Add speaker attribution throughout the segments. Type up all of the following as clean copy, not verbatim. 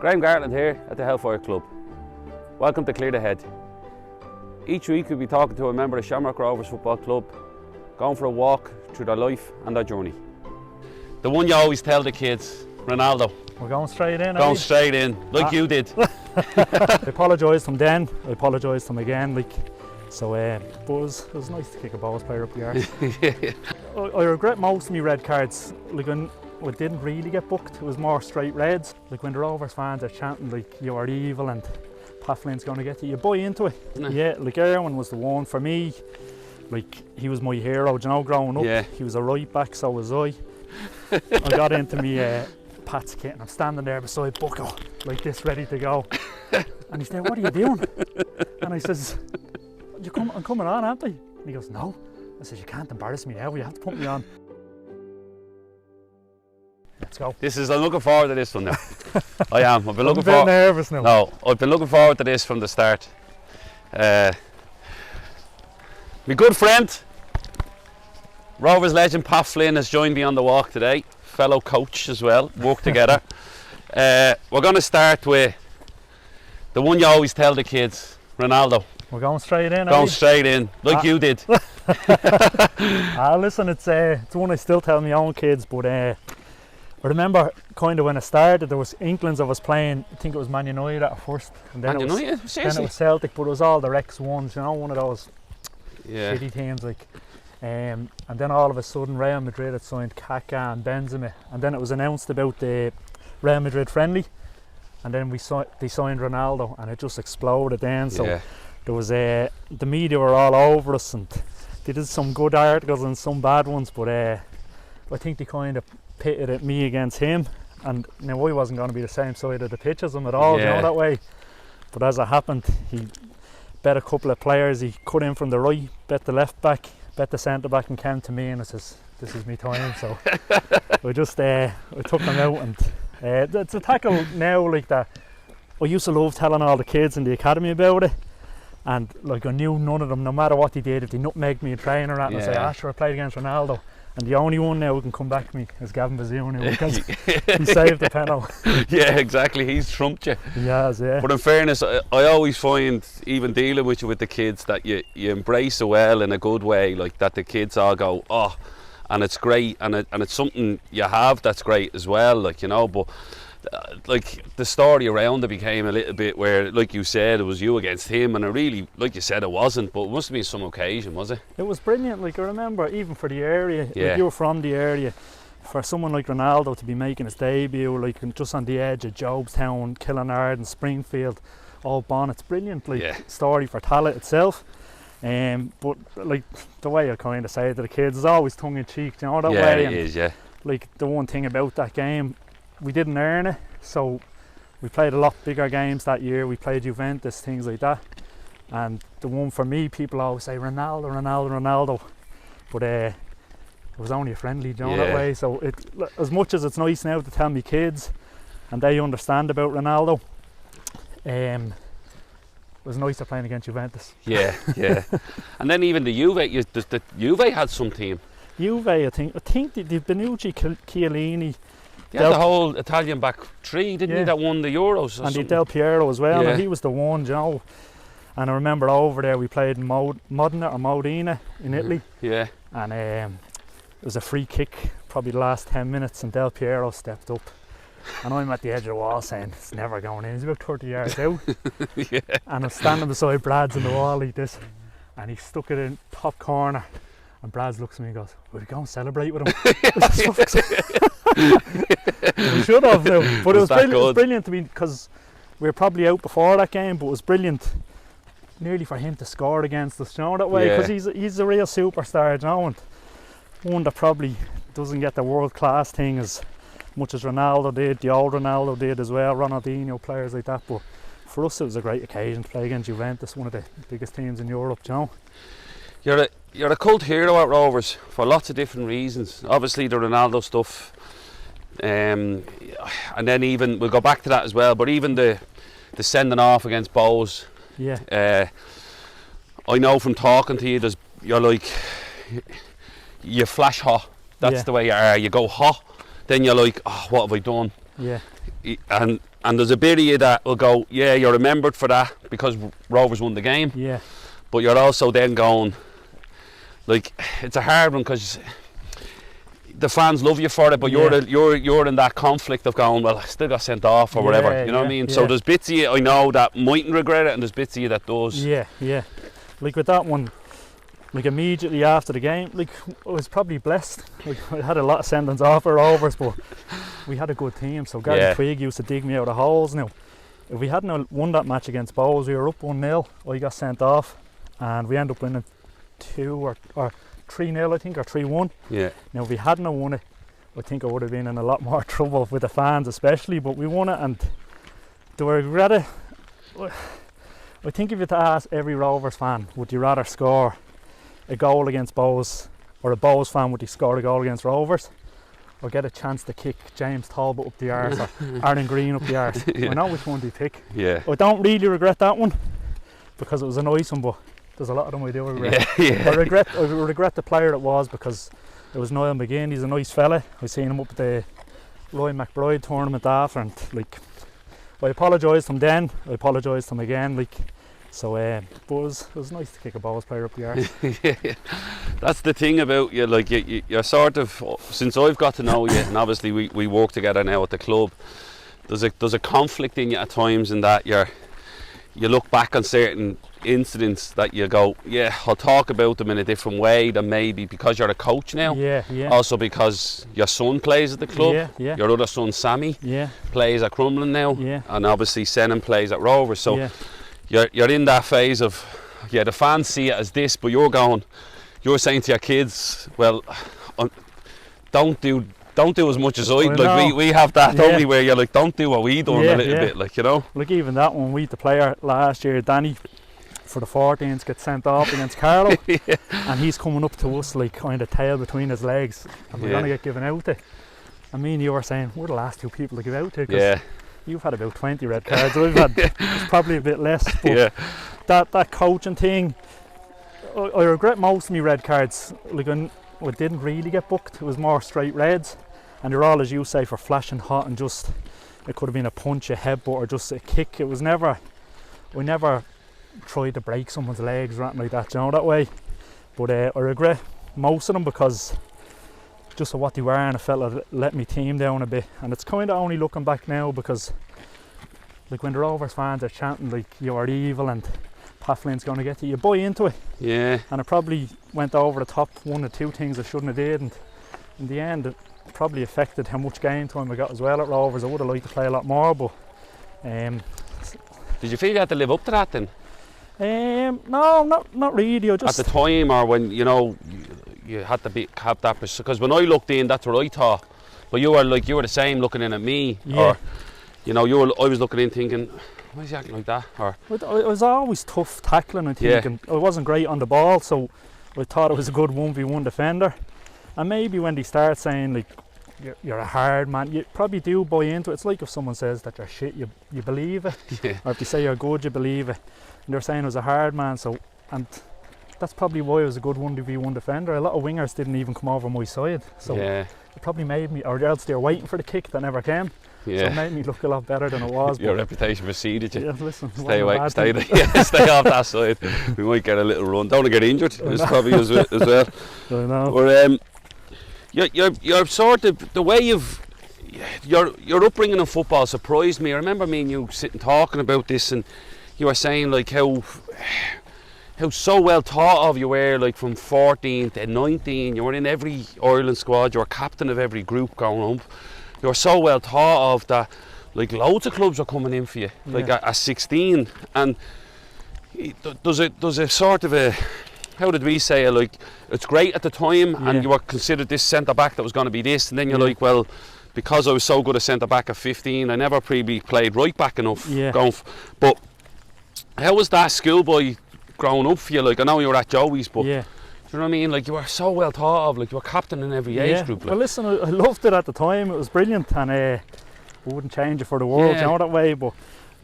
Speaker 1: Graham Gartland here at the Hellfire Club. Welcome to Clear the Head. Each week we'll be talking to a member of Shamrock Rovers Football Club, going for a walk through their life and their journey. The one you always tell the kids, Ronaldo.
Speaker 2: We're going straight in,
Speaker 1: Going straight in, like you did.
Speaker 2: I apologised to him then, I apologised to him again, but it was nice to kick a balls player up the arse.
Speaker 1: Yeah.
Speaker 2: I regret most of my red cards, when we didn't really get booked, it was more straight reds. When the Rovers fans are chanting you are evil and Pat Flynn's going to get you buy into it. Yeah, Irwin was the one for me. He was my hero, growing up.
Speaker 1: Yeah.
Speaker 2: He was a right back, so was I. I got into me Pat's kit and I'm standing there beside Bucko, like this, ready to go. And he said, "What are you doing?" And I says, "I'm coming on, aren't I?" And he goes, "No." I said, "You can't embarrass me now, you have to put me on." Let's go.
Speaker 1: I'm looking forward to this one now. I am. I've been looking
Speaker 2: I'm a bit nervous now.
Speaker 1: No, I've been looking forward to this from the start. My good friend, Rovers legend Pat Flynn has joined me on the walk today. Fellow coach as well, work together. We're going to start with the one you always tell the kids, Ronaldo.
Speaker 2: We're going straight in,
Speaker 1: Going straight in, like you did.
Speaker 2: Listen, it's one I still tell my own kids, but I remember kind of when it started, there was inklings of us playing, I think it was Man United at first. And then
Speaker 1: Man United?
Speaker 2: then
Speaker 1: Seriously?
Speaker 2: it was Celtic, but it was all the Rex ones, one of those shitty teams. And then all of a sudden Real Madrid had signed Kaká and Benzema, and then it was announced about the Real Madrid friendly, and then they signed Ronaldo, and it just exploded then. So there was the media were all over us, and they did some good articles and some bad ones, but I think they kind of pitted at me against him, and now I wasn't going to be the same side of the pitch as him at all, that way. But as it happened, he bet a couple of players, he cut in from the right, bet the left back, bet the centre back, and came to me and it says, "This is me time." So I took him out, and it's a tackle now like that. I used to love telling all the kids in the academy about it, and I knew none of them, no matter what they did, if they nutmegged me a trainer and say, "Sure, I played against Ronaldo." And the only one now who can come back to me is Gavin Bazunu, because he saved the penalty.
Speaker 1: Yeah, exactly. He's trumped you.
Speaker 2: He has, yeah.
Speaker 1: But in fairness, I always find, even dealing with the kids, that you embrace it well in a good way, that the kids all go, "Oh," and it's great, and it's something you have that's great as well, but the story around it became a little bit where, like you said, it was you against him, and it really, like you said, it wasn't, but it must have been some occasion, was it?
Speaker 2: It was brilliant. I remember, even for the area, you were from the area, for someone like Ronaldo to be making his debut, just on the edge of Jobstown, Killinard and Springfield, all Bon, it's brilliant, story for Tallaght itself. But the way I kind of say it to the kids is always tongue-in-cheek, that way.
Speaker 1: Yeah, it is, yeah.
Speaker 2: The one thing about that game, we didn't earn it, so we played a lot bigger games that year. We played Juventus, things like that, and the one for me, people always say Ronaldo, but it was only a friendly, that way. So as much as it's nice now to tell me kids and they understand about Ronaldo, it was nicer playing against Juventus.
Speaker 1: Yeah. And then even the Juve had some team.
Speaker 2: Juve, I think the Bonucci, Chiellini.
Speaker 1: They had the whole Italian back three, didn't he, that won the Euros?
Speaker 2: And Del Piero as well, and he was the one, And I remember over there we played Modena in Italy.
Speaker 1: Yeah.
Speaker 2: And it was a free kick, probably the last 10 minutes, and Del Piero stepped up. And I'm at the edge of the wall saying, "It's never going in." He's about 30 yards out.
Speaker 1: Yeah.
Speaker 2: And I'm standing beside Brad's in the wall like this, and he stuck it in top corner. And Brad looks at me and goes, "We're going to celebrate with him." We should have now, but it was brilliant to me, because we were probably out before that game, but it was brilliant nearly for him to score against us, that way, because he's a real superstar, and one that probably doesn't get the world class thing as much as Ronaldo did, the old Ronaldo did as well, Ronaldinho, players like that. But for us it was a great occasion to play against Juventus, one of the biggest teams in Europe,
Speaker 1: You're a cult hero at Rovers for lots of different reasons. Obviously the Ronaldo stuff, and then even we'll go back to that as well. But even the sending off against Bows.
Speaker 2: Yeah.
Speaker 1: I know from talking to you, you flash hot. That's the way you are. You go hot, then you're like, "Oh, what have I done?"
Speaker 2: Yeah.
Speaker 1: And And there's a bit of you that will go, yeah, you're remembered for that because Rovers won the game.
Speaker 2: Yeah.
Speaker 1: But you're also then going, like, it's a hard one because the fans love you for it, but you're in that conflict of going, well, I still got sent off or whatever. You know what I mean? Yeah. So there's bits of you I know that mightn't regret it, and there's bits of you that does.
Speaker 2: Yeah, yeah. Like with that one, like immediately after the game, like I was probably blessed. Like I had a lot of sendings off for Rovers, but we had a good team. So Gary Twigg used to dig me out of holes. Now, if we hadn't won that match against Bows, we were up 1-0. I got sent off, and we ended up winning 2 or 3-0, I think, or 3-1.
Speaker 1: Yeah.
Speaker 2: Now, if we hadn't won it, I think I would have been in a lot more trouble with the fans, especially. But we won it, and do I regret it? I think if you had to ask every Rovers fan, would you rather score a goal against Bows, or a Bows fan, would you score a goal against Rovers, or get a chance to kick James Talbot up the arse or Aaron Green up the arse? I know which one do you pick.
Speaker 1: Yeah.
Speaker 2: I don't really regret that one because it was a nice one, but there's a lot of them I do regret. I regret the player it was, because it was Niall McGinn. He's a nice fella. I seen him up at the Roy McBride tournament after, and like, I apologised to him then, I apologised to him again, like, so but it was nice to kick a Bows player up the arse.
Speaker 1: Yeah. That's the thing about you, like you're sort of, since I've got to know you, and obviously we work together now at the club, there's a conflict in you at times, in that you look back on certain incidents that you go, yeah, I'll talk about them in a different way than maybe because you're a coach now.
Speaker 2: Yeah, yeah.
Speaker 1: Also because your son plays at the club. Yeah, yeah. Your other son, Sammy, plays at Crumlin now. Yeah. And obviously Senan plays at Rovers. So you're in that phase of, the fans see it as this, but you're saying to your kids, well, don't do as much as I like. We have that, don't we, where you're like, don't do what we done a little bit, like, you know.
Speaker 2: Like even that one, we the player last year, Danny, for the 14s, gets sent off against Carlo, and he's coming up to us like kind of tail between his legs, and we're gonna get given out to. I mean, you were saying we're the last 2 people to give out to, because you've had about 20 red cards. I've had probably a bit less, but that coaching thing, I regret most of my red cards. Like I didn't really get booked. It was more straight reds, and they're all, as you say, for flashing hot, and just, it could have been a punch, a headbutt, or just a kick. It was never, we never tried to break someone's legs or anything like that, you know, that way. But I regret most of them because just of what they were, and I felt it let me team down a bit. And it's kind of only looking back now, because like when the Rovers fans are chanting like you're evil and Pat Flynn's going to get you buy into it. Yeah. And I probably went over the top 1 or 2 things I shouldn't have did, and in the end it probably affected how much game time I got as well at Rovers. I would have liked to play a lot more, but
Speaker 1: did you feel you had to live up to that then?
Speaker 2: No, not really. I just,
Speaker 1: at the time, or when you had to have that, because when I looked in, that's what I thought. But you were the same looking in at me, or I was looking in thinking, why is he acting like that? Or
Speaker 2: it was always tough tackling, I think, and I wasn't great on the ball, so I thought it was a good 1v1 defender. And maybe when they start saying like you're a hard man, you probably do buy into it. It's like if someone says that you're shit, you believe it, or if they say you're good, you believe it. And they're saying I was a hard man, so, and that's probably why I was a good 1v1 defender. A lot of wingers didn't even come over my side, so it probably made me, or else they're waiting for the kick that never came. So it made me look a lot better than it was.
Speaker 1: Your reputation preceded you.
Speaker 2: Yeah, listen,
Speaker 1: stay away, stay off that side. We might get a little run. Don't want to get injured. It's probably as well.
Speaker 2: I know.
Speaker 1: But you're sort of, the way your upbringing in football surprised me. I remember me and you sitting talking about this, and you were saying like how so well thought of you were, like from 14 to 19. You were in every Ireland squad. You were captain of every group going up. You were so well thought of that, like loads of clubs were coming in for you, like at 16. And there's a sort of a, how did we say it, like it's great at the time, and you were considered this centre back that was going to be this, and then you're like, well, because I was so good a centre back at 15, I never probably played right back enough. But how was that schoolboy growing up for you? Like I know you were at Joey's, but do you know what I mean? Like you were so well thought of, like you were captain in every age group. Like.
Speaker 2: Well, listen, I loved it at the time. It was brilliant, and I wouldn't change it for the world, you know, that way. But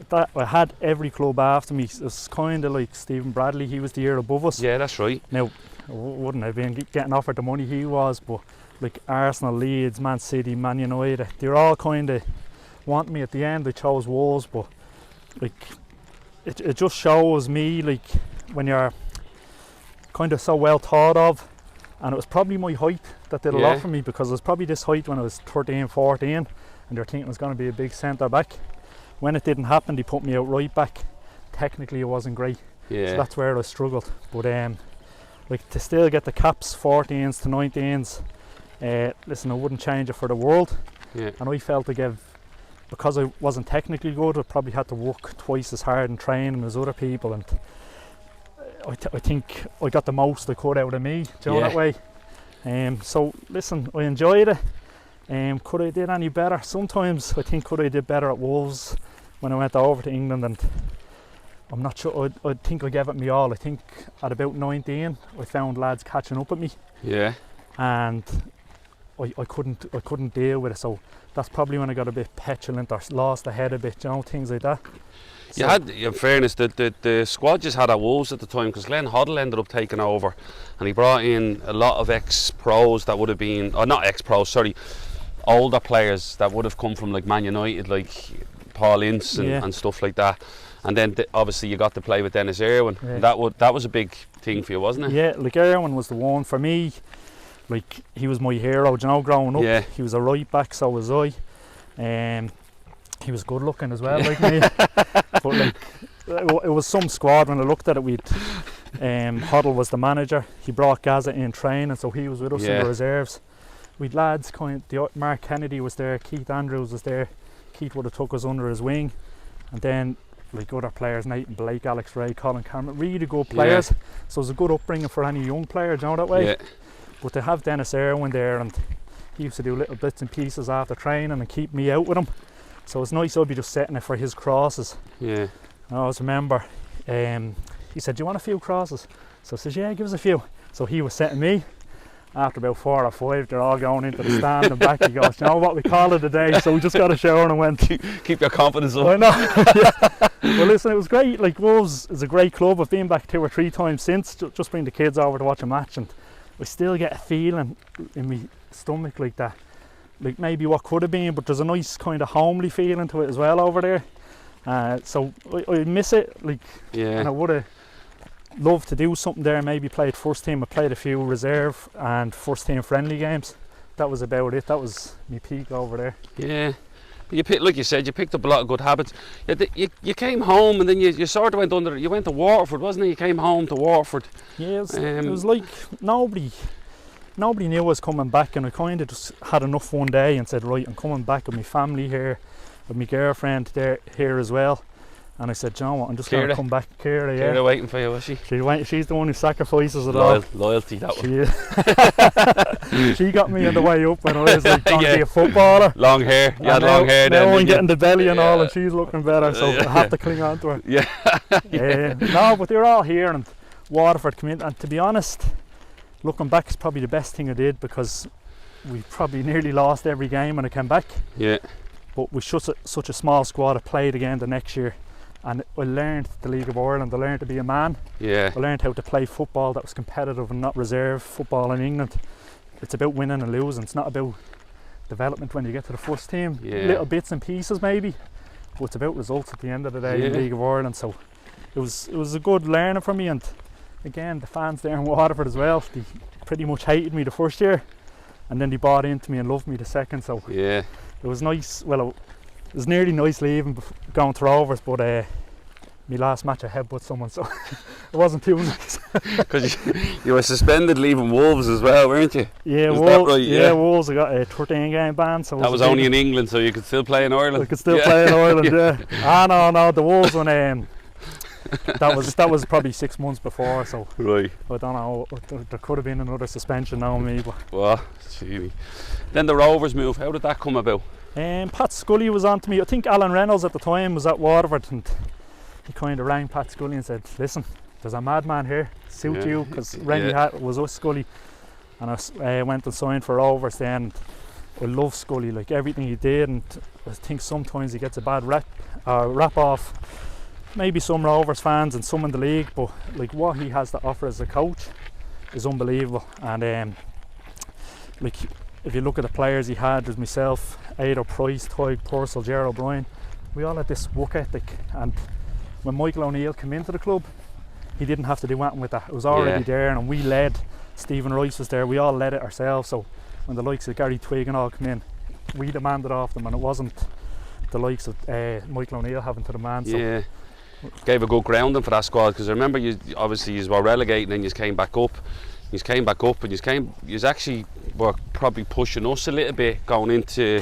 Speaker 2: that, I had every club after me. It was kind of like Stephen Bradley. He was the year above us. Yeah,
Speaker 1: that's right.
Speaker 2: Now, I wouldn't have been getting offered the money he was, but like Arsenal, Leeds, Man City, Man United, they're all kind of want me. At the end I chose Wolves, but like it just shows me, like, when you're kind of so well thought of, and it was probably my height that did a lot for me, because I was probably this height when I was 13, 14, and they were thinking I was going to be a big centre back. When it didn't happen, they put me out right back. Technically it wasn't great, so that's where I struggled. But like, to still get the caps, 14s to 19s, listen, I wouldn't change it for the world. And I felt because I wasn't technically good, I probably had to work twice as hard in training as other people, and I think I got the most I could out of me, do you know, that way. So listen, I enjoyed it. Could I did any better? Sometimes I think could I did better at Wolves when I went over to England, and I'm not sure, I think I gave it me all. I think at about 19 I found lads catching up at me, and I couldn't deal with it, so that's probably when I got a bit petulant or lost the head a bit, you know, things like that. So
Speaker 1: you had, in fairness, the squad just had at Wolves at the time, because Glenn Hoddle ended up taking over, and he brought in a lot of ex-pros that would have been, or not ex-pros, sorry, older players that would have come from like Man United, like Paul Ince and stuff like that. And then obviously you got to play with Dennis Irwin. That was a big thing for you, wasn't it?
Speaker 2: Yeah, like Irwin was the one for me. Like, he was my hero, you know, growing up. He was a right back, so was I. He was good looking as well, like me. But like, it was some squad. When I looked at it, we'd Hoddle was the manager. He brought Gaza in training, so he was with us in the reserves. We'd lads Mark Kennedy was there, Keith Andrews was there. Keith would have took us under his wing, and then like other players, Nathan Blake, Alex Ray, Colin Cameron, really good players. So it was a good upbringing for any young player, do you know, that way. But to have Dennis Irwin there, and he used to do little bits and pieces after training and keep me out with him, so it's nice. I'd be just setting it for his crosses. I always remember he said, do you want a few crosses? So I said, yeah, give us a few. So he was setting me. After about 4 or 5, they're all going into the stand and back. He goes, you know what, we call it a day. So we just got a shower and went.
Speaker 1: Keep your confidence up.
Speaker 2: I know. Well, listen, it was great. Like, Wolves is a great club. I've been back 2 or 3 times since, just bring the kids over to watch a match, and I still get a feeling in my stomach like that, like maybe what could have been, but there's a nice kind of homely feeling to it as well over there. So I miss it, like, and I would have loved to do something there, maybe played first team. I played a few reserve and first team friendly games. That was about it. That was my peak over there. Like you said, you picked up a lot of good habits. You came home, and then you sort of you went to Waterford, wasn't it? You came home to Waterford. It was like nobody knew I was coming back, and I kind of just had enough one day and said, right, I'm coming back with my family here, with my girlfriend here as well. And I said, you know what, I'm just going to come back. Ciara
Speaker 1: waiting for you, was she?
Speaker 2: She's the one who sacrifices it all.
Speaker 1: Loyalty, that one.
Speaker 2: She got me on the way up when I was like going to be a footballer.
Speaker 1: Long hair, you had long hair then.
Speaker 2: Now I'm getting the belly and all, and she's looking better, so I have to cling on to her. No, but they're all here, and Waterford come in, and to be honest, looking back, it's probably the best thing I did, because we probably nearly lost every game when I came back. But with such a small squad, I played again the next year. And I learned the League of Ireland. I learned to be a man. I learned how to play football that was competitive and not reserve football in England. It's about winning and losing. It's not about development when you get to the first team. Little bits and pieces maybe, but it's about results at the end of the day in the League of Ireland. So it was a good learning for me. And again, the fans there in Waterford as well, they pretty much hated me the first year, and then they bought into me and loved me the second. So it was nice. Well, it was nearly nice leaving, going to Rovers, but my last match I headbutt someone, so it wasn't too nice.
Speaker 1: Because you were suspended leaving Wolves as well, weren't you?
Speaker 2: Wolves. I got a 13 game ban. So
Speaker 1: that was only in England, so you could still play in Ireland.
Speaker 2: I could still play in Ireland, no, the Wolves one. That was probably 6 months before, so I don't know. There could have been another suspension now on me, but.
Speaker 1: Well, gee. Then the Rovers move. How did that come about?
Speaker 2: Pat Scully was on to me. I think Alan Reynolds at the time was at Waterford, and he kind of rang Pat Scully and said, listen, there's a madman here, suit you, because Rennie was us, Scully, and I went and signed for Rovers then. I love Scully, like everything he did, and I think sometimes he gets a bad rap off maybe some Rovers fans and some in the league, but like what he has to offer as a coach is unbelievable. And like if you look at the players he had, there's myself, Ada Price, Tyg Purcell, Gerald O'Brien. We all had this work ethic, and when Michael O'Neill came into the club, he didn't have to do anything with that. It was already there, and we led. Stephen Rice was there. We all led it ourselves. So when the likes of Gary Twigg and all come in, we demanded off them, and it wasn't the likes of Michael O'Neill having to demand. So
Speaker 1: yeah, gave a good grounding for that squad, because I remember you were relegating and you came back up. You came back up and you actually were probably pushing us a little bit going into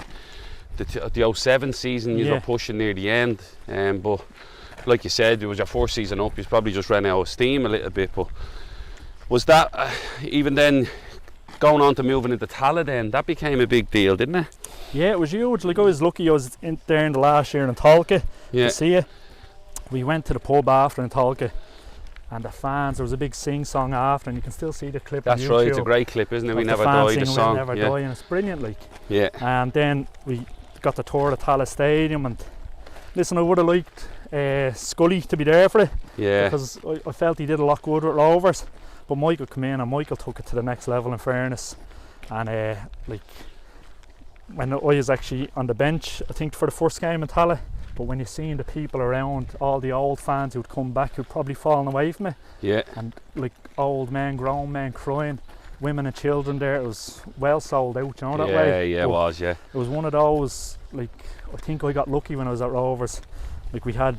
Speaker 1: the 07 season. You were pushing near the end, but like you said, it was your first season up. You probably just ran out of steam a little bit. But was that even then going on to moving into Tallaght? Then that became a big deal, didn't it?
Speaker 2: Yeah, it was huge. Like, I was lucky. I was in there in the last year in Tallaght to see it. We went to the pub after in Tallaght, and the fans, there was a big sing-song after, and you can still see the clip.
Speaker 1: That's
Speaker 2: on YouTube.
Speaker 1: right, it's a great clip, isn't it? We Never Die, the song.
Speaker 2: We Never Die, and it's brilliant, like.
Speaker 1: Yeah.
Speaker 2: And then we got the tour of Tallaght Stadium, and listen, I would have liked Scully to be there for it, because I felt he did a lot good with Rovers, but Michael came in and Michael took it to the next level, in fairness. And like, when I was actually on the bench, I think for the first game in Tallaght, but when you're seeing the people around, all the old fans who'd come back, who'd probably fallen away from it, and like old men, grown men crying, women and children there, it was well sold out, you know, that way.
Speaker 1: It was. It
Speaker 2: was one of those, like, I think I got lucky when I was at Rovers. Like, we had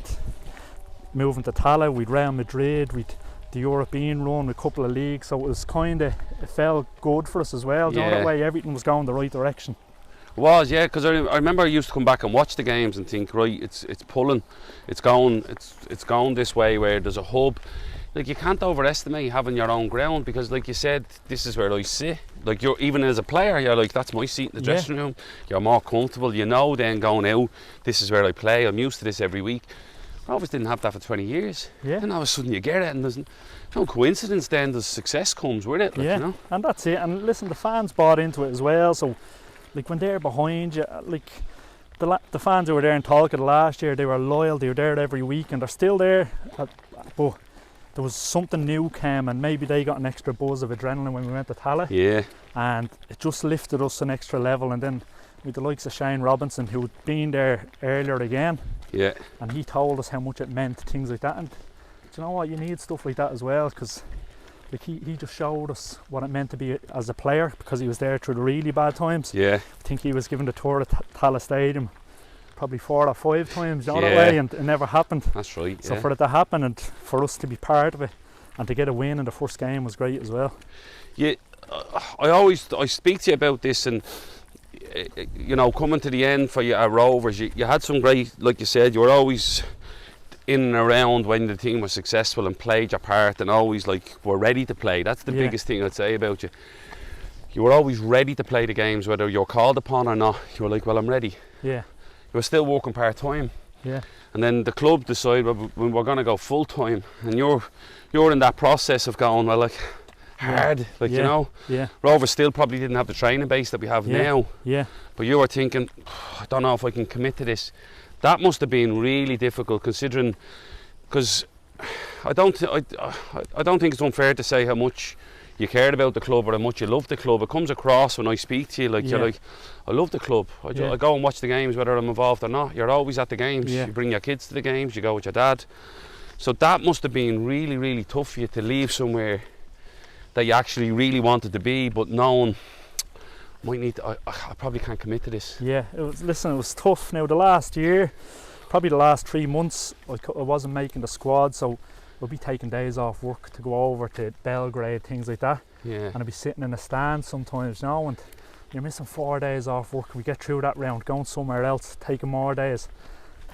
Speaker 2: moving to Tallaght, we'd Real Madrid, we'd the European run, a couple of leagues, so it was kind of, it felt good for us as well, you know, that way everything was going the right direction.
Speaker 1: It was, because I remember I used to come back and watch the games and think, right, it's pulling, it's going this way, where there's a hub. Like, you can't overestimate having your own ground, because like you said, this is where I sit. Like, you're, even as a player, you're like, that's my seat in the dressing room. You're more comfortable, you know, then going out, this is where I play, I'm used to this every week. Rovers didn't have that for 20 years. And all of a sudden you get it, and there's no coincidence then, the success comes with it, like, you know.
Speaker 2: And that's it. And listen, the fans bought into it as well, so like, when they're behind you, like the fans who were there in Tallaght last year, they were loyal, they were there every week, and they're still there, but there was something new came, and maybe they got an extra buzz of adrenaline when we went to Tallaght, and it just lifted us an extra level. And then with the likes of Shane Robinson, who'd been there earlier again, and he told us how much it meant, things like that. And do you know what, you need stuff like that as well, because like, he just showed us what it meant to be as a player, because he was there through the really bad times. I think he was given the tour of Tallaght Stadium probably 4 or 5 times, you know, that way, and it never happened.
Speaker 1: That's right.
Speaker 2: So for it to happen, and for us to be part of it, and to get a win in the first game, was great as well.
Speaker 1: I speak to you about this, and you know, coming to the end for you at Rovers, you had some great, like you said, you were always in and around when the team was successful and played your part, and always like were ready to play. That's the biggest thing I'd say about you. You were always ready to play the games, whether you're called upon or not. You were like, well, I'm ready. You were still working part-time. And then the club decided, well, we're going to go full-time, and you're in that process of going, well, like, hard, like, you know. Rovers still probably didn't have the training base that we have now. But you were thinking, I don't know if I can commit to this. That must have been really difficult, considering, because I don't think it's unfair to say how much you cared about the club or how much you loved the club. It comes across when I speak to you, like, you're like, I love the club. I go and watch the games whether I'm involved or not. You're always at the games. You bring your kids to the games, you go with your dad. So that must have been really, really tough for you to leave somewhere that you actually really wanted to be, but knowing, I probably can't commit to this. It
Speaker 2: was tough. Now, the last year, probably the last 3 months, I wasn't making the squad, so I'd be taking days off work to go over to Belgrade, things like that. And I'd be sitting in the stand sometimes, you know, and you're missing 4 days off work. We get through that round, going somewhere else, taking more days.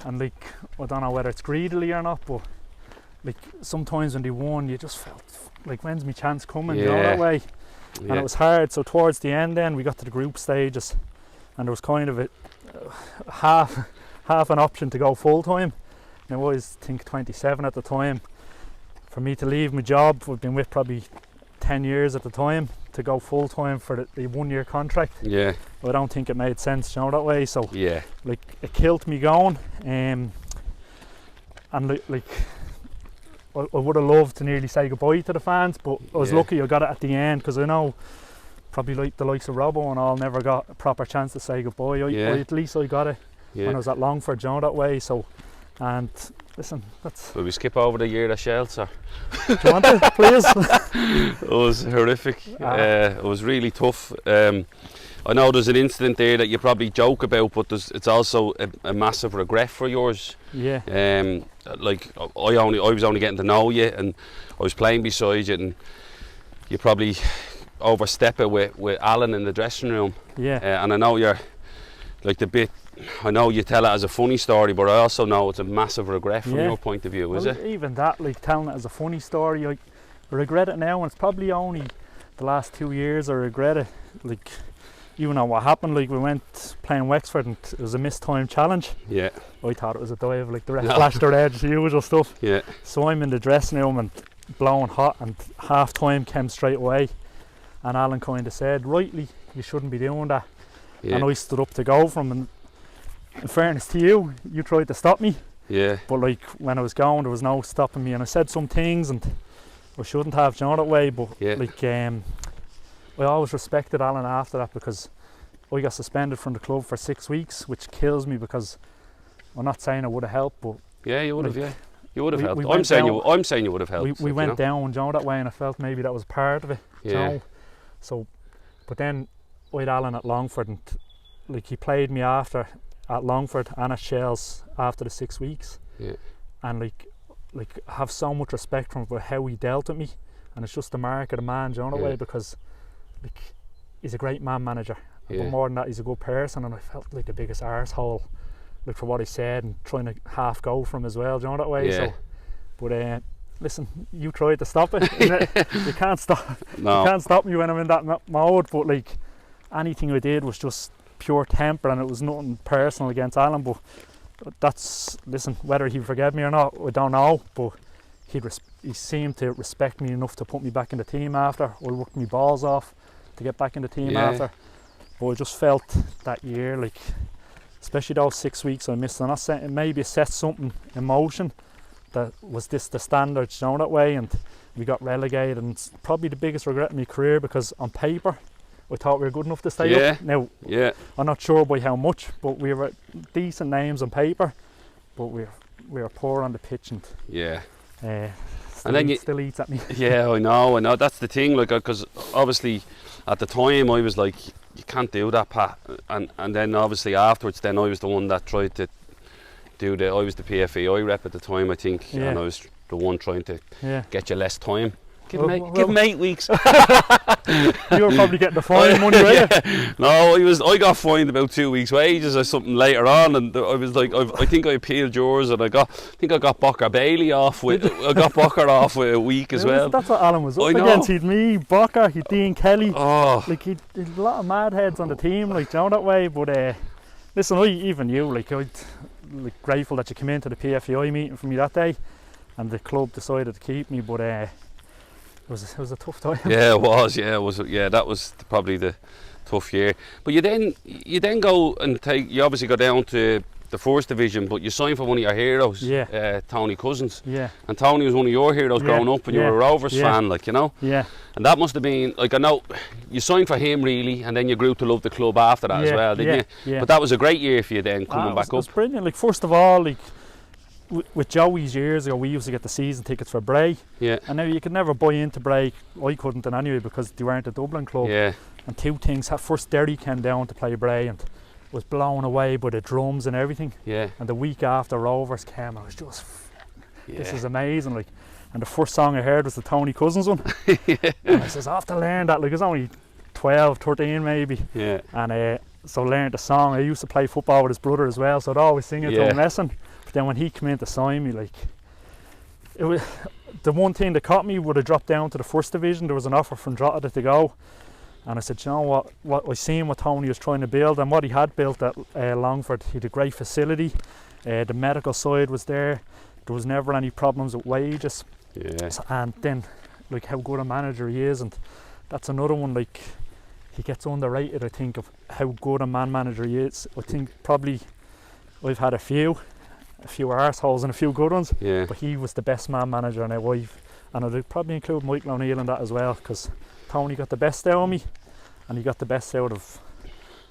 Speaker 2: And like, I don't know whether it's greedily or not, but like, sometimes when they won, you just felt like, when's my chance coming, you know, that way. And it was hard. So towards the end then, we got to the group stages, and there was kind of a half an option to go full-time. Now, I was, I think, 27 at the time. For me to leave my job, I've been with probably 10 years at the time, to go full-time for the 1-year contract. I don't think it made sense, you know, that way. So like, it killed me going, and like I would have loved to nearly say goodbye to the fans, but I was lucky I got it at the end, because I know probably like the likes of Robbo and all never got a proper chance to say goodbye. At least I got it when I was at Longford, you know, that way. So, and listen, that's...
Speaker 1: Will we skip over the year at Shells, or?
Speaker 2: Do you want to, please?
Speaker 1: It was horrific. It was really tough. I know there's an incident there that you probably joke about, but it's also a massive regret for yours.
Speaker 2: Yeah.
Speaker 1: Like I was only getting to know you, and I was playing beside you, and you probably overstep it with Alan in the dressing room.
Speaker 2: Yeah.
Speaker 1: And I know you're like the bit. I know you tell it as a funny story, but I also know it's a massive regret from your point of view, is it?
Speaker 2: Even that, like telling it as a funny story, I regret it now, and it's probably only the last 2 years I regret it. Like, you know what happened, like we went playing Wexford and it was a missed time challenge.
Speaker 1: Yeah.
Speaker 2: I thought it was a dive, like the ref flashed their edge, the usual stuff.
Speaker 1: Yeah.
Speaker 2: So I'm in the dressing room and blowing hot, and half time came straight away, and Alan kind of said, rightly, you shouldn't be doing that.
Speaker 1: Yeah.
Speaker 2: And I stood up to go from, and in fairness to you, you tried to stop me.
Speaker 1: Yeah.
Speaker 2: But like when I was going, there was no stopping me, and I said some things and I shouldn't have, you know, that way. But like I always respected Alan after that, because I got suspended from the club for 6 weeks, which kills me, because I'm not saying it would have helped, but
Speaker 1: yeah, you would have. Yeah, you would have helped.
Speaker 2: I'm saying
Speaker 1: you would have helped.
Speaker 2: We went down, you know, that way, and I felt maybe that was part of it.
Speaker 1: Yeah.
Speaker 2: You know? So, but then I had Alan at Longford, and like he played me after at Longford and at Shells after the 6 weeks.
Speaker 1: Yeah.
Speaker 2: And like I have so much respect for him for how he dealt with me, and it's just the mark of the man, you know, that way, because like he's a great man manager, but more than that, he's a good person, and I felt like the biggest arsehole, like for what he said, and trying to half go from as well, you know, that way. So, but listen, you tried to stop it. You can't stop. No. You can't stop me when I'm in that mode. But like anything I did was just pure temper, and it was nothing personal against Alan. But that's, listen, whether he forgave me or not, I don't know. But he seemed to respect me enough to put me back in the team after. I worked my balls off to get back in the team after. But I just felt that year, like, especially those 6 weeks I missed, and I maybe set something in motion that was the standards, you know, that way, and we got relegated, and it's probably the biggest regret in my career, because on paper I thought we were good enough to stay up. Now, I'm not sure by how much, but we were decent names on paper, but we were poor on the pitch, and and then still eats at me.
Speaker 1: Yeah, I know. That's the thing, like, because obviously at the time I was like, you can't do that, Pat, and then obviously afterwards, then I was the one that tried to I was the PFAI rep at the time, I think, and I was the one trying to get you less time. Give him 8 weeks.
Speaker 2: You were probably getting the fine money, right?
Speaker 1: No, I got fined about 2 weeks' wages or something later on, and I was like, I think I appealed yours, and I got Bocker Bailey off with. I got Bocker off with a week as well.
Speaker 2: That's what Alan was up against. He'd me, Bocker, he'd Dean Kelly. Like he'd a lot of mad heads on the team, like, you know, that way. But listen, even you, like, I'd grateful that you came into the PFAI meeting for me that day, and the club decided to keep me. But it was a tough time.
Speaker 1: Yeah, it was. That was probably the tough year. But you then go and you obviously go down to the first division, but you signed for one of your heroes, Tony Cousins. Yeah. And Tony was one of your heroes growing up, and you were a Rovers fan, like, you know. Yeah. And that must have been, like, I know you signed for him really, and then you grew to love the club after that as well, didn't you? Yeah. But that was a great year for you then, coming back up. It was
Speaker 2: brilliant. Like, first of all, like, with Joey's years ago, we used to get the season tickets for Bray. Yeah. And now you could never buy into Bray. I couldn't in anyway, because they weren't a Dublin club. Yeah. And two things. First, Derry came down to play Bray and was blown away by the drums and everything. Yeah. And the week after Rovers came, I was just, this is amazing. Like, and the first song I heard was the Tony Cousins one. And I says, I have to learn that. Like, I was only 12, 13 maybe. Yeah. And so I learned the song. I used to play football with his brother as well, so I'd always sing it to him lesson. But then when he came in to sign me, like, it was the one thing that caught me would have dropped down to the first division. There was an offer from Drogheda to go, and I said, you know what I seen what Tony was trying to build, and what he had built at Longford. He had a great facility. The medical side was there. There was never any problems with wages. Yeah. And then, like, how good a manager he is, and that's another one. Like, he gets underrated, I think, of how good a man manager he is. I think probably I've had a few arseholes and a few good ones, but he was the best man manager in our life, and I'd probably include Michael O'Neill in that as well, because Tony got the best out of me, and he got the best out of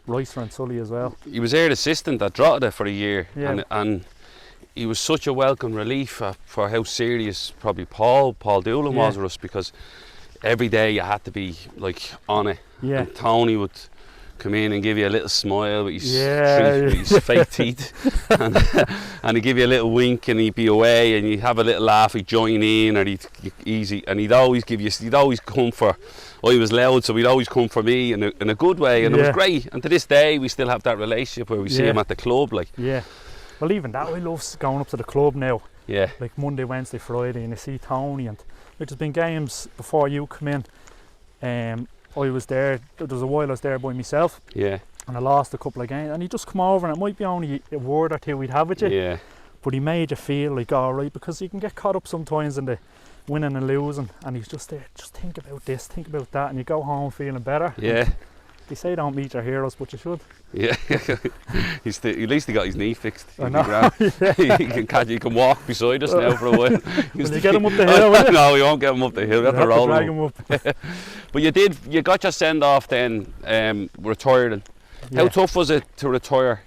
Speaker 2: Ricer and Sully as well.
Speaker 1: He was their assistant at Drogheda for a year,
Speaker 2: Yeah.
Speaker 1: and he was such a welcome relief for how serious probably Paul Doolan was with us, because every day you had to be like on it.
Speaker 2: Yeah.
Speaker 1: And Tony would come in and give you a little smile with his, his fake teeth, and he'd give you a little wink, and he'd be away, and you'd have a little laugh, he'd join in, or he'd always come for. I was loud, so he'd always come for me in a good way, and it was great. And to this day, we still have that relationship where we see him at the club, like.
Speaker 2: Yeah. Well, even that, I love going up to the club now.
Speaker 1: Yeah.
Speaker 2: Like Monday, Wednesday, Friday, and you see Tony, and like, there's been games before you come in. I was there. There was a while I was there by myself.
Speaker 1: Yeah.
Speaker 2: And I lost a couple of games, and he'd just come over, and it might be only a word or two we'd have with you.
Speaker 1: Yeah.
Speaker 2: But he made you feel like alright, because you can get caught up sometimes in the winning and losing, and he's just there. Just think about this, think about that, and you go home feeling better.
Speaker 1: Yeah.
Speaker 2: They say don't meet your heroes, but you should.
Speaker 1: Yeah. At least he got his knee fixed.
Speaker 2: I know.
Speaker 1: He can walk beside us now for a while.
Speaker 2: Will you get him up the hill? Will you?
Speaker 1: No, we won't get him up the hill. We have to roll
Speaker 2: drag
Speaker 1: him
Speaker 2: him up.
Speaker 1: But you got your send off then, retiring.
Speaker 2: Yeah.
Speaker 1: How tough was it to retire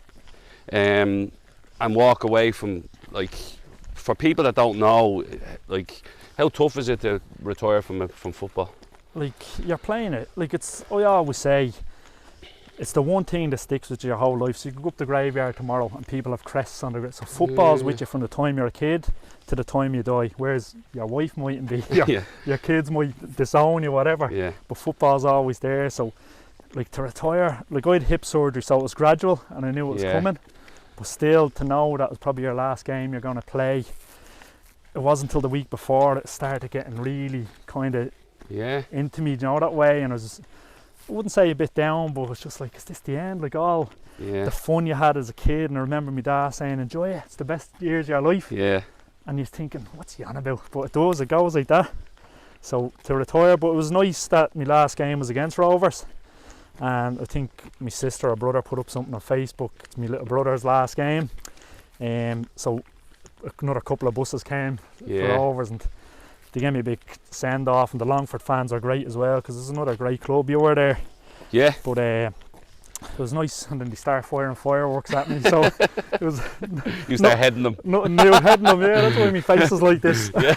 Speaker 1: and walk away from, like, for people that don't know, like, how tough is it to retire from football?
Speaker 2: Like, you're playing it, like, I always say, it's the one thing that sticks with you your whole life. So you can go up the graveyard tomorrow and people have crests on the grave. So football's with you from the time you're a kid to the time you die, whereas your wife mightn't be, your kids might disown you, whatever.
Speaker 1: Yeah.
Speaker 2: But football's always there. So, like, to retire, like, I had hip surgery, so it was gradual and I knew it was coming. But still, to know that was probably your last game you're going to play, it wasn't until the week before it started getting really kind of into me, you know, that way. And I wouldn't say a bit down, but it was just like, is this the end? Like, all the fun you had as a kid, and I remember my dad saying, enjoy it, it's the best years of your life.
Speaker 1: Yeah.
Speaker 2: And you're thinking, what's he on about? But it goes like that. So to retire, but it was nice that my last game was against Rovers. And I think my sister or brother put up something on Facebook. It's my little brother's last game. So another couple of buses came for Rovers, and they gave me a big send off, and the Longford fans are great as well, because it's another great club. You were there. Yeah. But it was nice, and then they start firing fireworks at me, so it was.
Speaker 1: You start heading them.
Speaker 2: Nothing new, heading them. Yeah, that's why my face is like this.
Speaker 1: Yeah.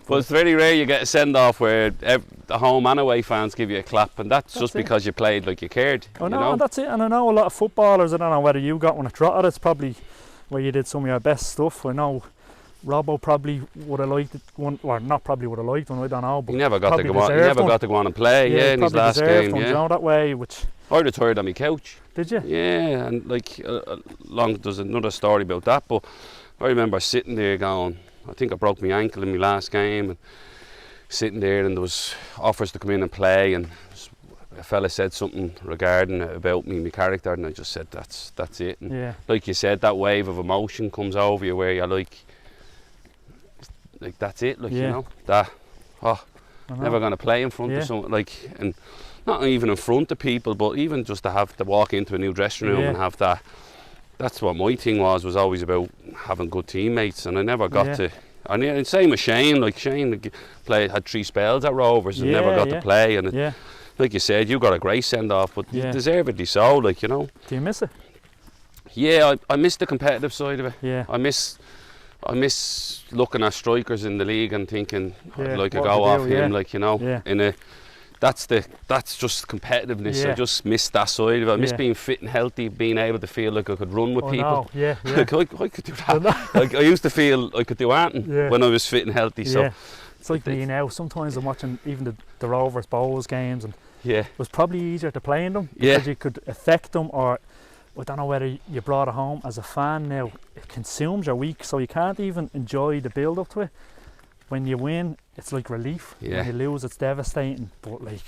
Speaker 1: But it's very rare you get a send off where the home and away fans give you a clap, and that's just because you played like you cared.
Speaker 2: I know, and that's it. And I know a lot of footballers. I don't know whether you got one at Drogheda. It's probably where you did some of your best stuff. I know Robbo probably would have liked one, or not probably would have liked one, I don't know. But
Speaker 1: he never got to go on. He never got to go on and play. In his last game.
Speaker 2: You know, that way. Which
Speaker 1: I retired on my couch.
Speaker 2: Did you?
Speaker 1: Yeah, and like there's another story about that. But I remember sitting there going, I think I broke my ankle in my last game, and sitting there, and there was offers to come in and play, and a fella said something regarding about me, my character, and I just said that's it. And like you said, that wave of emotion comes over you where you're like that's it, like you know, never gonna play in front of someone, like, and not even in front of people, but even just to have to walk into a new dressing room and have that. That's what my thing was always about, having good teammates, and I never got to. And same with Shane. Like Shane had 3 spells at Rovers and never got to play. And like you said, you got a great send off, but deservedly so. Like, you know.
Speaker 2: Do you miss it?
Speaker 1: Yeah, I miss the competitive side of it.
Speaker 2: Yeah.
Speaker 1: I miss looking at strikers in the league and thinking I'd like to go off him. Like, you know, that's just competitiveness. I just miss that side of it. I miss being fit and healthy, being able to feel like I could run with people.
Speaker 2: No.
Speaker 1: Like, I could do that. Like, I used to feel I could do anything when I was fit and healthy. So
Speaker 2: it's like me now. Sometimes I'm watching even the Rovers Bowls games, and it was probably easier to play in them because you could affect them, or I don't know whether you brought it home as a fan now. It consumes your week, so you can't even enjoy the build up to it. When you win, it's like relief. When you lose, it's devastating. But like,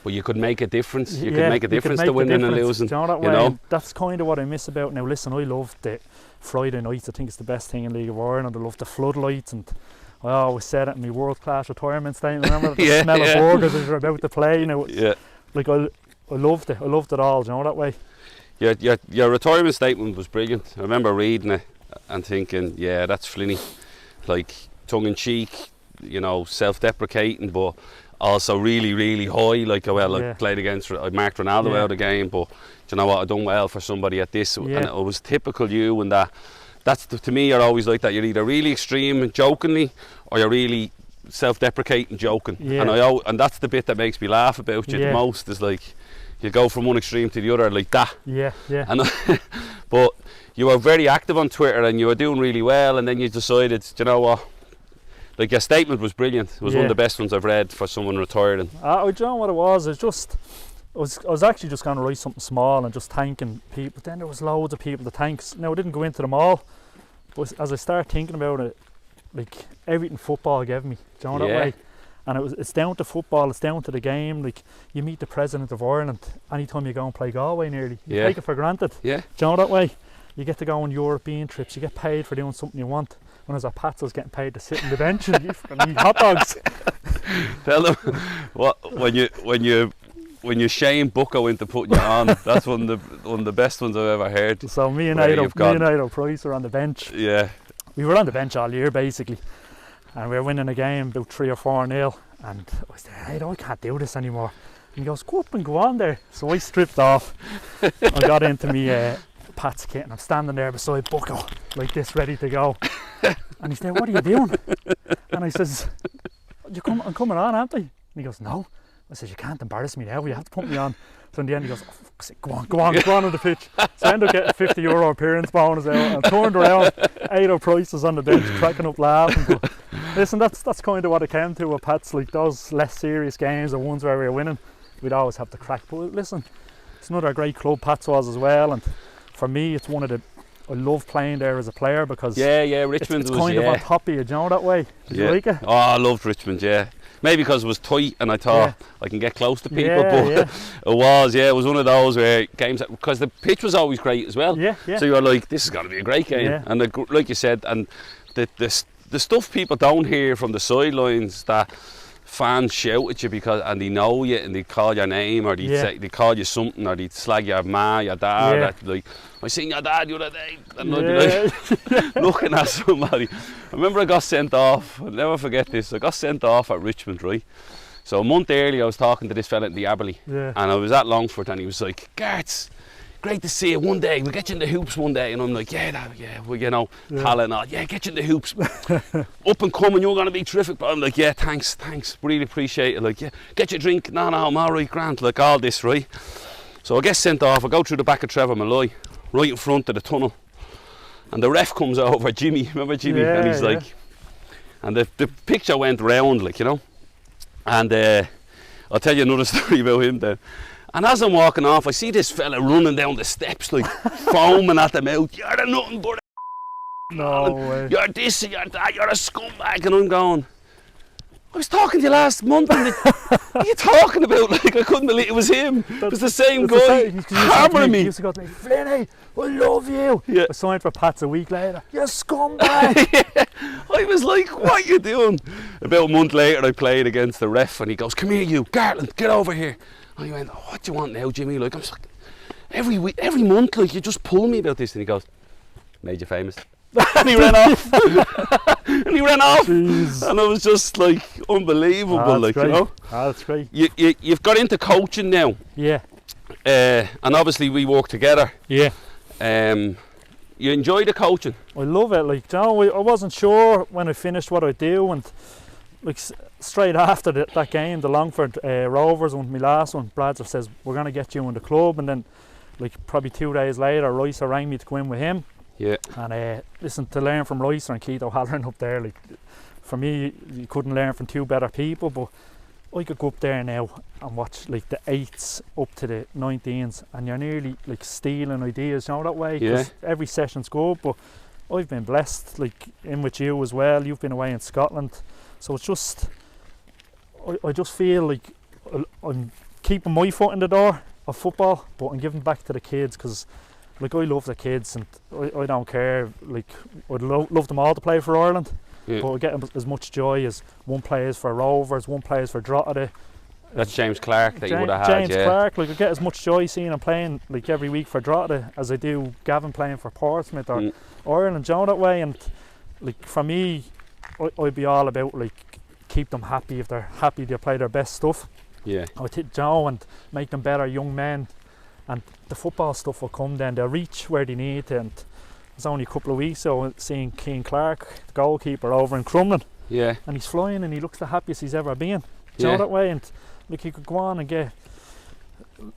Speaker 1: well, you could make a difference. You could make a difference to winning and losing.
Speaker 2: Do you know that way? Know? That's kind of what I miss about now. Listen, I love the Friday nights. I think it's the best thing in League of Ireland. I love the floodlights, and I always said it in my world-class retirement statement. Remember the smell of burgers as you're about to play. You know, like I loved it. I loved it all. Do you know that way?
Speaker 1: Your retirement statement was brilliant. I remember reading it and thinking, that's Flinny. Like, tongue-in-cheek, you know, self-deprecating, but also really, really high. Like, I played against, I marked Ronaldo out of the game, but do you know what? I done well for somebody at this, and it was typical you. And that's to me, you're always like that. You're either really extreme and jokingly, or you're really self-deprecating joking. And that's the bit that makes me laugh about you the most. Is like you go from one extreme to the other like that. And but you were very active on Twitter, and you were doing really well, and then you decided, do you know what? Like, your statement was brilliant. It was one of the best ones I've read for someone retiring.
Speaker 2: Do you know what it was? It was just, I was actually just going to write something small and just thanking people. Then there was loads of people to thank. Now, I didn't go into them all, but as I started thinking about it, like, everything football gave me, do you know that way? And it's down to football, it's down to the game. Like, you meet the President of Ireland anytime you go and play Galway nearly. You take it for granted. Do you know that way? You get to go on European trips, you get paid for doing something you want. When I was at Pat's, I was getting paid to sit on the bench and eat hot dogs.
Speaker 1: Tell them when you shame Bucko into putting you on. That's one of the best ones I've ever heard.
Speaker 2: So me and Ido Price were on the bench.
Speaker 1: Yeah.
Speaker 2: We were on the bench all year basically, and we were winning a game about 3 or 4-0. And I said, "Hey, I can't do this anymore." And he goes, "Go up and go on there." So I stripped off. I got into me Pat's kit, and I'm standing there beside Bucko like this, ready to go. And he said, "What are you doing?" And I says, "I'm coming on, aren't I?" And he goes, "No." I said, "You can't embarrass me now, you have to put me on." So in the end he goes, "Oh, fuck's sake, go on the pitch." So I ended up getting €50 appearance bonus out, and I turned around, Ido Price was on the bench cracking up laughing. But listen, that's kind of what it came to with Pat's. Like, those less serious games, the ones where we were winning, we'd always have the crack. But listen, it's another great club, Pat's was as well, and for me it's one of the, I love playing there as a player because
Speaker 1: Richmond
Speaker 2: it's
Speaker 1: was
Speaker 2: kind of on top of you, do you know that way? Did you like it?
Speaker 1: Oh, I loved Richmond, maybe because it was tight and I thought I can get close to people, but it was one of those where games, because the pitch was always great as well, so you were like, this is going to be a great game, and like you said, and the stuff people don't hear from the sidelines, that fans shout at you because, and they know you and they call your name, or they call you something, or they slag your ma, your dad, like, "I seen your dad the other day," and I'd be like looking at somebody. I remember I got sent off, I'll never forget this, I got sent off at Richmond, right? So a month earlier I was talking to this fella in the Aberley, and I was at Longford, and he was like, "Garts, great to see you, one day we'll get you in the hoops one day." And I'm like, well, you know, Tallaght and all, get you in the hoops, up and coming, you're going to be terrific. But I'm like, thanks, really appreciate it. Like, get you a drink, no, I'm all right, Grant, like all this, right? So I get sent off, I go through the back of Trevor Malloy, right in front of the tunnel, and the ref comes over, Jimmy, remember Jimmy? And he's like, and the picture went round, like, you know, and I'll tell you another story about him then. And as I'm walking off, I see this fella running down the steps, like, foaming at the mouth. "You're a nothing but a
Speaker 2: no way.
Speaker 1: You're this, you're that, you're a scumbag." And I'm going, "I was talking to you last month, and what are you talking about?" Like, I couldn't believe it was him. It was the same guy hammering me.
Speaker 2: He used to go to me, "Flinny, I love you." I signed for Pat's a week later. "You scumbag."
Speaker 1: I was like, "What are you doing?" About a month later, I played against the ref, and he goes, "Come here, you, Gartland, get over here." I went, "What do you want now, Jimmy?" Like, I'm just like, every month, like, you just pull me about this. And he goes, "Made you famous." And he ran off.
Speaker 2: Jeez.
Speaker 1: And I was just like, unbelievable, like,
Speaker 2: great.
Speaker 1: you know.
Speaker 2: That's great.
Speaker 1: You've got into coaching now. And obviously we work together. You enjoy the coaching?
Speaker 2: I love it. Like, you know, I wasn't sure when I finished what I'd do, and like straight after that game, the Longford Rovers won my last one, Brad says, "We're going to get you in the club." And then, like, probably 2 days later, Royce rang me to go in with him. And listen, to learn from Royce and Keith O'Halloran up there, like, for me, you couldn't learn from two better people. But I could go up there now and watch, like, the 8s up to the 19s, and you're nearly like stealing ideas, you know, that way, because every session's good. But I've been blessed, like, in with you as well. You've been away in Scotland, so it's just, I just feel like I'm keeping my foot in the door of football, but I'm giving back to the kids, because, like, I love the kids, and I don't care, like, I'd love them all to play for Ireland, but I get as much joy as one plays for Rovers, one plays for Drogheda.
Speaker 1: That's James Clark that you would have had.
Speaker 2: James Clark, like, I get as much joy seeing him playing, like, every week for Drogheda as I do Gavin playing for Portsmouth or Ireland, you know, that way. And, like, for me, I'd be all about, like, keep them happy. If they're happy, they play their best stuff.
Speaker 1: Yeah.
Speaker 2: And make them better young men. And the football stuff will come then. They'll reach where they need to. And it's only a couple of weeks ago seeing Keane Clark, the goalkeeper, over in Crumlin.
Speaker 1: Yeah.
Speaker 2: And he's flying and he looks the happiest he's ever been. Do you know that way? And like, you could go on and get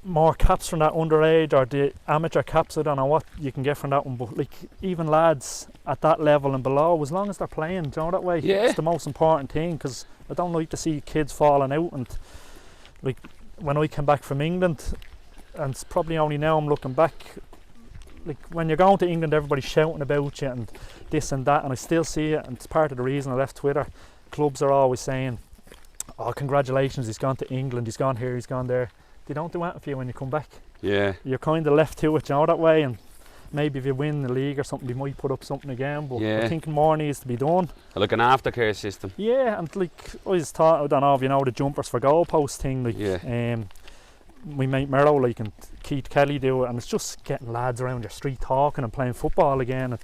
Speaker 2: more caps from that underage, or the amateur caps, I don't know what you can get from that one, but like, even lads at that level and below, as long as they're playing, do you know that way?
Speaker 1: Yeah.
Speaker 2: It's the most important thing, because I don't like to see kids falling out. And like, when I came back from England, and it's probably only now I'm looking back, like, when you're going to England, everybody's shouting about you and this and that, and I still see it, and it's part of the reason I left Twitter. Clubs are always saying, oh, congratulations, he's gone to England, he's gone here, he's gone there. They don't do anything for you when you come back.
Speaker 1: Yeah.
Speaker 2: You're kind of left to it, you know, that way. And maybe if you win the league or something, they might put up something again, but I think more needs to be done.
Speaker 1: Like an aftercare system.
Speaker 2: Yeah, and like, I just thought, I don't know if you know the jumpers for goalpost thing, like, my mate Merrow, like, and Keith Kelly do it, and it's just getting lads around your street talking and playing football again. And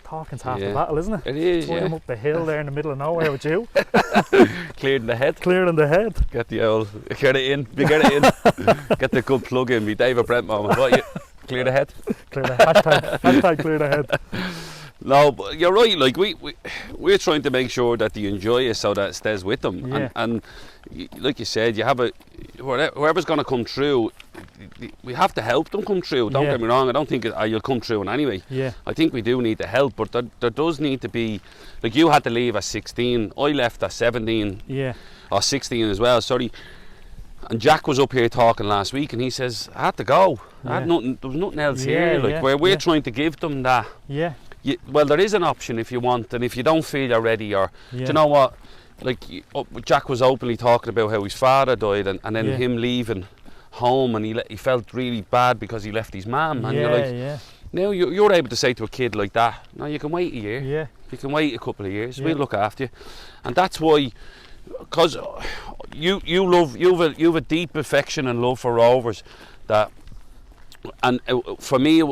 Speaker 2: talking's half the battle, isn't it?
Speaker 1: It is,
Speaker 2: Put them up the hill there in the middle of nowhere with you.
Speaker 1: Clearing the head.
Speaker 2: Clearing the head.
Speaker 1: Get the old, get it in, get it in. Get the good plug in, be David Brent moment. What, you, clear the head?
Speaker 2: Clear the hashtag clear the head.
Speaker 1: No, but you're right, like, we're trying to make sure that they enjoy it so that it stays with them.
Speaker 2: Yeah.
Speaker 1: And like you said, you have whoever's going to come through, we have to help them come through. Don't get me wrong, I don't think you'll come through in any way.
Speaker 2: Yeah.
Speaker 1: I think we do need the help, but there does need to be, like, you had to leave at 16, I left at 17, or 16 as well, sorry. And Jack was up here talking last week, and he says, I had to go. I had nothing, there was nothing else here, like, where we're trying to give them that.
Speaker 2: Yeah.
Speaker 1: Well, there is an option if you want, and if you don't feel you're ready, or do you know what? Like, Jack was openly talking about how his father died, and then him leaving home, and he felt really bad because he left his mum. And you're like, now you're able to say to a kid like that, no, you can wait a year. Yeah. You can wait a couple of years. We'll look after you, and that's why, because you have a deep affection and love for Rovers that. And for me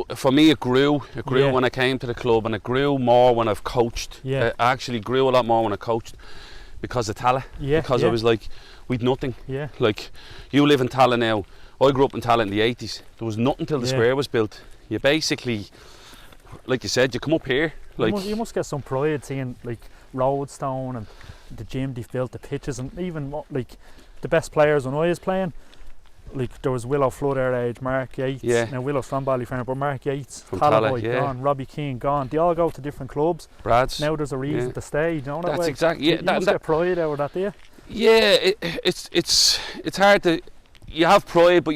Speaker 1: it grew when I came to the club, and it grew more when I've coached. I actually grew a lot more when I coached because of Tallaght. Because I was like, we'd nothing. Like, you live in Tallaght now. I grew up in Tallaght in the 80s. There was nothing till the square was built. You basically, like you said, you come up here. Like,
Speaker 2: you must get some pride seeing, like, Roadstone and the gym they've built, the pitches, and even like the best players when I was playing. Like, there was Willow Flood our age, Mark Yates. Now Willow's from Ballyfermot, but Mark Yates from Tallaght, gone, Robbie Keane gone. They all go to different clubs.
Speaker 1: Brad's.
Speaker 2: Now there's a reason to stay. Do you know that way?
Speaker 1: That's exactly.
Speaker 2: You must get pride out of that, do you?
Speaker 1: Yeah, it's hard to. You have pride, but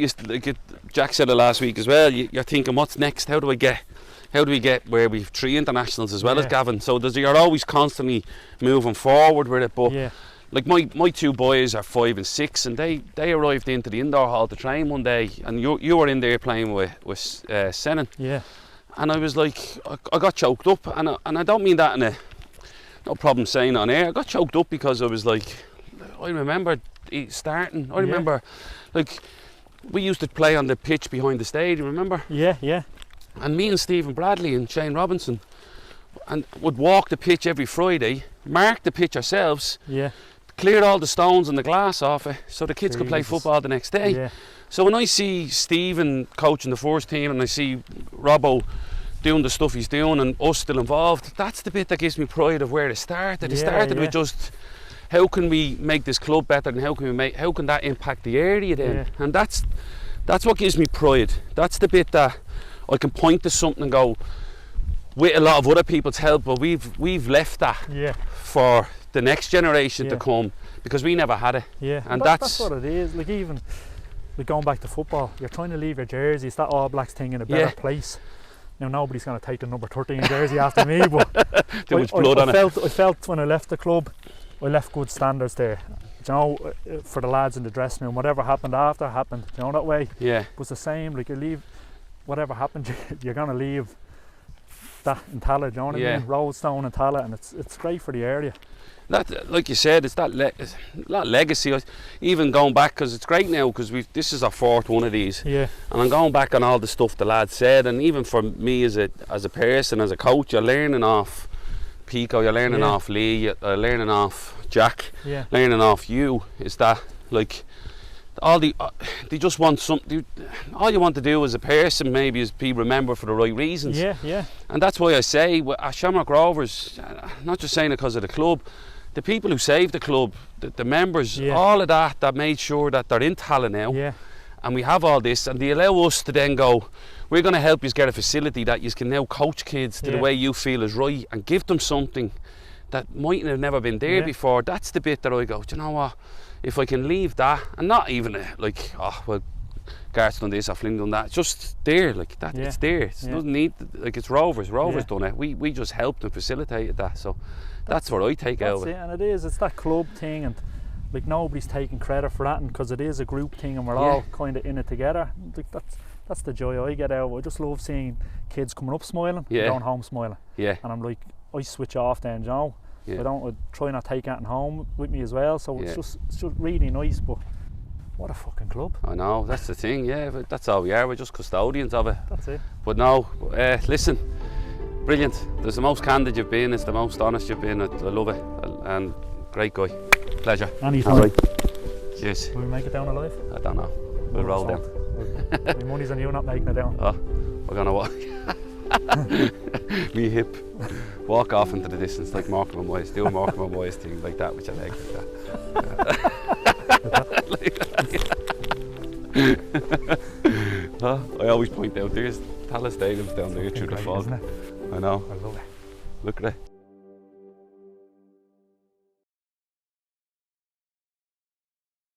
Speaker 1: Jack said it last week as well. You're thinking, what's next? How do we get where we've 3 internationals as well as Gavin? So you're always constantly moving forward with it. But like, my 2 boys are 5 and 6, and they arrived into the indoor hall to train one day, and you were in there playing with Senan. And I was like, I got choked up, and I don't mean that in a, no problem saying it on air. I got choked up because I was like, I remember starting. I remember, like, we used to play on the pitch behind the stadium, remember? And me and Stephen Bradley and Shane Robinson and would walk the pitch every Friday, mark the pitch ourselves, clear all the stones and the glass off it so the kids could play football the next day. So when I see Stephen coaching the first team, and I see Robbo doing the stuff he's doing, and us still involved, that's the bit that gives me pride of where it started. It started with just, how can we make this club better, and how can that impact the area then? And that's what gives me pride. That's the bit that I can point to something and go, with a lot of other people's help, but we've left that for the next generation to come, because we never had it. And that's
Speaker 2: what it is. Like, even like, going back to football, you're trying to leave your jerseys, that All Blacks thing, in a better place. Now nobody's going to take the number 13 jersey after me, but
Speaker 1: too much blood on it.
Speaker 2: I felt when I left the club, I left good standards there. You know, for the lads in the dressing room, whatever happened after happened. You know that way. It was the same. Like, you leave, whatever happened, you're going to leave that in Tallaght, you know what I mean? Roadstone and Tallaght, and it's great for the area.
Speaker 1: That, like you said, it's that legacy. Even going back, because it's great now, because this is our 4th one of these, and I'm going back on all the stuff the lads said, and even for me as a person, as a coach, you're learning off Pico, you're learning off Lee, you're learning off Jack,
Speaker 2: Yeah.
Speaker 1: learning off you, is that like they just want something. All you want to do as a person maybe is be remembered for the right reasons.
Speaker 2: Yeah, yeah.
Speaker 1: And that's why I say at Shamrock Rovers, not just saying it because of the club, the people who saved the club, the members, all of that made sure that they're in Tallaght now.
Speaker 2: Yeah.
Speaker 1: And we have all this, and they allow us to then go, we're going to help you get a facility that you can now coach kids to the way you feel is right, and give them something that mightn't have never been there before. That's the bit that I go, do you know what, if I can leave that, and not even like, oh well, Garth's done this or Flynn done that, it's just there, like that, it's there, it doesn't need, like it's Rovers done it, we just helped and facilitated that, so that's what I take out of it.
Speaker 2: And it's that club thing, and like nobody's taking credit for that, because it is a group thing and we're all kind of in it together. Like that's the joy I get out of it. I just love seeing kids coming up smiling and going home smiling. And I'm like, I switch off then, you know. I try not to take anything home with me as well, so it's just really nice. But what a fucking club.
Speaker 1: I know, that's the thing, but that's all we are, we're just custodians of it.
Speaker 2: That's it.
Speaker 1: But no, listen, brilliant. There's the most candid you've been, it's the most honest you've been, I love it, and great guy. Pleasure.
Speaker 2: Anytime.
Speaker 1: Right. Cheers.
Speaker 2: Will we make it down alive?
Speaker 1: I don't know. We'll roll down.
Speaker 2: My money's on you not making it down.
Speaker 1: Oh, we're gonna walk. Me hip. Walk off into the distance like Morecambe and Boys. Do a Morecambe and Boys thing like that with your legs like that. I always point out there's Tallaght Stadium's down there through the fog.
Speaker 2: Isn't it?
Speaker 1: I know.
Speaker 2: I love it.
Speaker 1: Look at it.